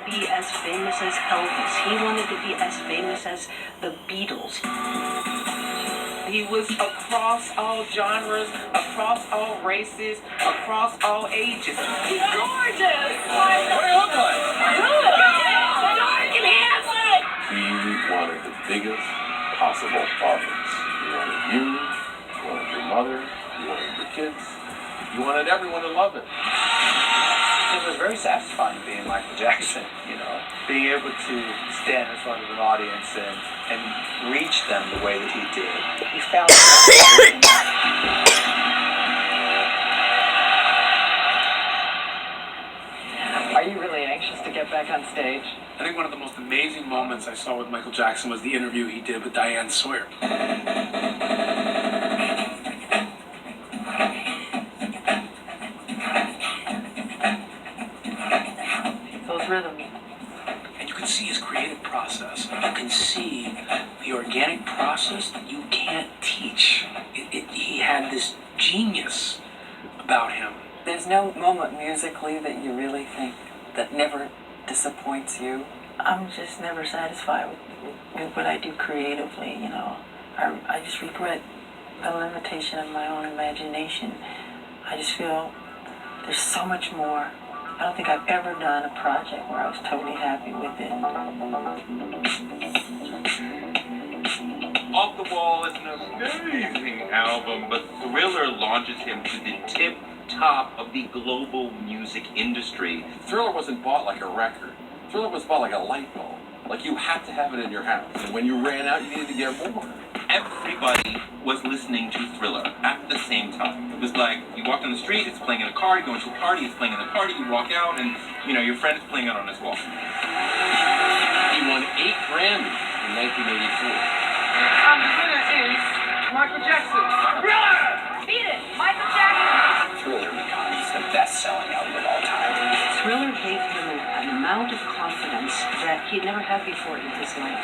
be as famous as Elvis. He wanted to be as famous as the Beatles. He was across all genres, across all races, across all ages. He's gorgeous! What do you look like? Dark and handsome! He wanted the biggest possible audience. He wanted you wanted your mother, you wanted your kids, you wanted everyone to love it. It was very satisfying being Michael Jackson, you know, being able to stand in front of an audience and reach them the way that he did. He found Are you really anxious to get back on stage? I think one of the most amazing moments I saw with Michael Jackson was the interview he did with Diane Sawyer. Those rhythms. And you can see his creative process. You can see the organic process that you can't teach. He had this genius about him. There's no moment musically that you really think that never disappoints you. I'm just never satisfied with what I do creatively, you know. I just regret the limitation of my own imagination. I just feel there's so much more. I don't think I've ever done a project where I was totally happy with it. Off the Wall is an amazing album, but Thriller launches him to the tip top of the global music industry. Thriller wasn't bought like a record. Thriller was bought like a light bulb. Like you had to have it in your house. And when you ran out, you needed to get more. Everybody was listening to Thriller at the same time. It was like you walked on the street, it's playing in a car, you go into a party, it's playing in the party, you walk out, and you know your friend is playing out on his wall. He won 8 Grammys in 1984. And the winner is Michael Jackson. Thriller! Beat it! Michael Jackson! Thriller becomes the best-selling album of all time. Thriller gave him an amount of confidence that he'd never had before in his life.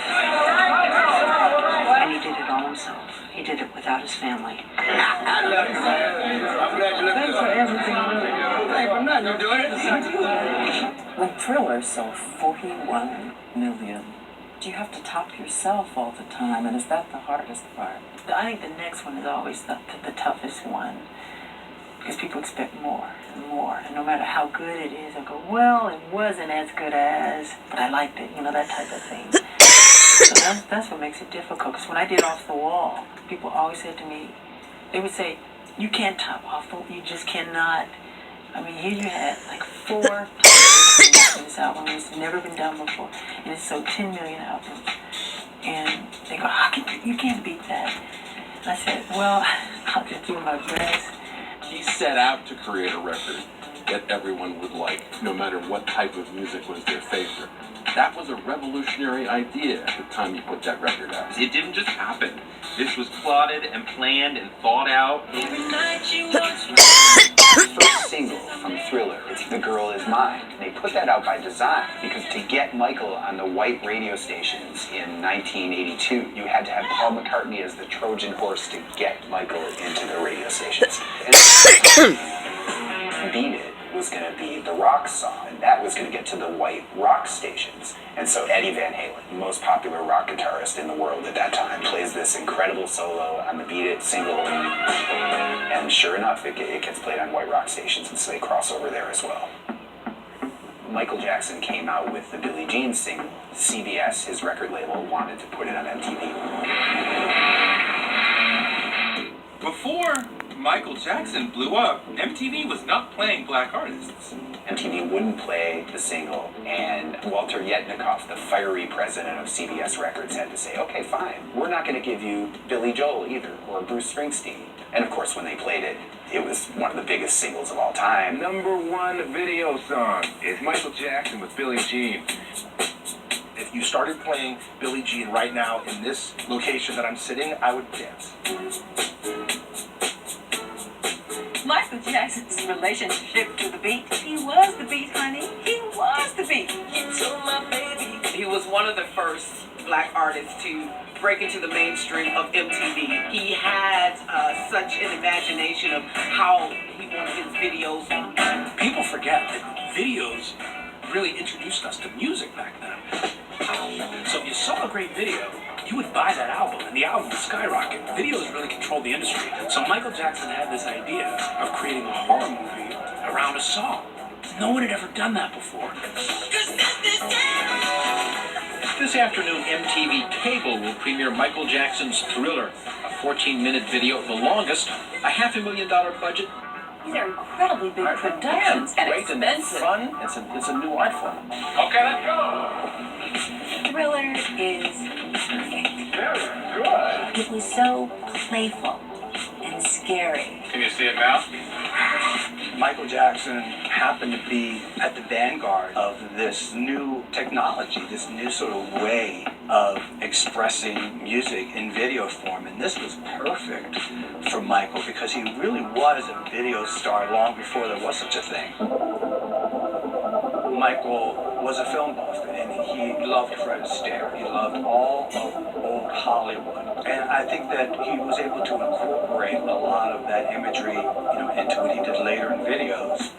And he did it all himself. He did it without his family. I love you, man. I'm glad you look good. Thanks for everything. Thanks for nothing. You're doing it. When Thriller sold 41 million, you have to top yourself all the time, and is that the hardest part? I think the next one is always the toughest one, because people expect more and more, and no matter how good it is, I go, well, it wasn't as good as, but I liked it, you know, that type of thing. So that's what makes it difficult, because when I did Off the Wall, people always said to me, they would say, you can't top Off the Wall, you just cannot. I mean, here you had like 4 places in this album. It's never been done before. And it's sold 10 million albums. And they go, you can't beat that. And I said, well, I'll just do my best. He set out to create a record that everyone would like, no matter what type of music was their favorite. That was a revolutionary idea at the time he put that record out. It didn't just happen. This was plotted and planned and thought out. The first single from Thriller, it's The Girl Is Mine. They put that out by design because to get Michael on the white radio stations in 1982, you had to have Paul McCartney as the Trojan horse to get Michael into the radio stations. And Beat It was going to be the rock song, and that was going to get to the white rock stations. And so Eddie Van Halen, the most popular rock guitarist in the world at that time, plays this incredible solo on the Beat It single, and sure enough, it gets played on white rock stations, and so they cross over there as well. Michael Jackson came out with the Billie Jean single. CBS, his record label, wanted to put it on MTV. Before Michael Jackson blew up, MTV was not playing black artists. MTV wouldn't play the single, and Walter Yetnikoff, the fiery president of CBS Records, had to say, okay, fine, we're not going to give you Billy Joel either, or Bruce Springsteen. And of course, when they played it, it was one of the biggest singles of all time. #1 video song is Michael Jackson with Billie Jean. If you started playing Billie Jean right now in this location that I'm sitting, I would dance. Michael Jackson's relationship to the beat. He was the beat, honey. He was the beat. He was one of the first black artists to break into the mainstream of MTV. He had such an imagination of how he wanted his videos. People forget that videos really introduced us to music. great video, you would buy that album, and the album would skyrocket. Videos really control the industry. So Michael Jackson had this idea of creating a horror movie around a song. No one had ever done that before. This afternoon, MTV Cable will premiere Michael Jackson's Thriller, a 14-minute video, the longest, a $500,000 budget. These are incredibly big productions and Great and expensive. fun. It's a new art form. Okay, let's go. Thriller is perfect. Very good. It was so playful and scary. Can you see it now? Michael Jackson happened to be at the vanguard of this new technology, this new sort of way of expressing music in video form. And this was perfect for Michael because he really was a video star long before there was such a thing. Michael was a film buff and he loved Fred Astaire. He loved all of old Hollywood. And I think that he was able to incorporate a lot of that imagery, into what he did later in videos.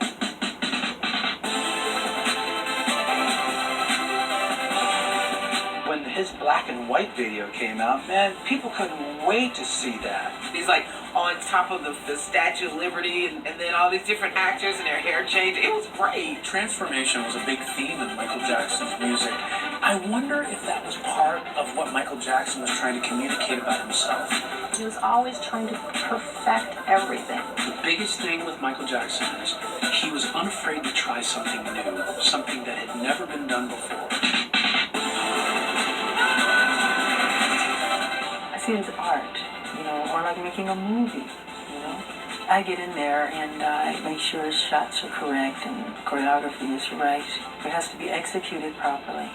When his black and white video came out, man, people couldn't wait to see that. He's like on top of the Statue of Liberty and then all these different actors and their hair changed. It was great. Transformation was a big theme in Michael Jackson's music. I wonder if that was part of what Michael Jackson was trying to communicate about himself. He was always trying to perfect everything. The biggest thing with Michael Jackson is he was unafraid to try something new, something that had never been done before. I see it as art, or like making a movie, I get in there and I make sure shots are correct and choreography is right. It has to be executed properly,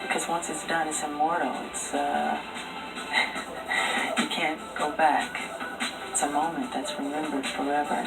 because once it's done, it's immortal. It's, you can't go back. It's a moment that's remembered forever.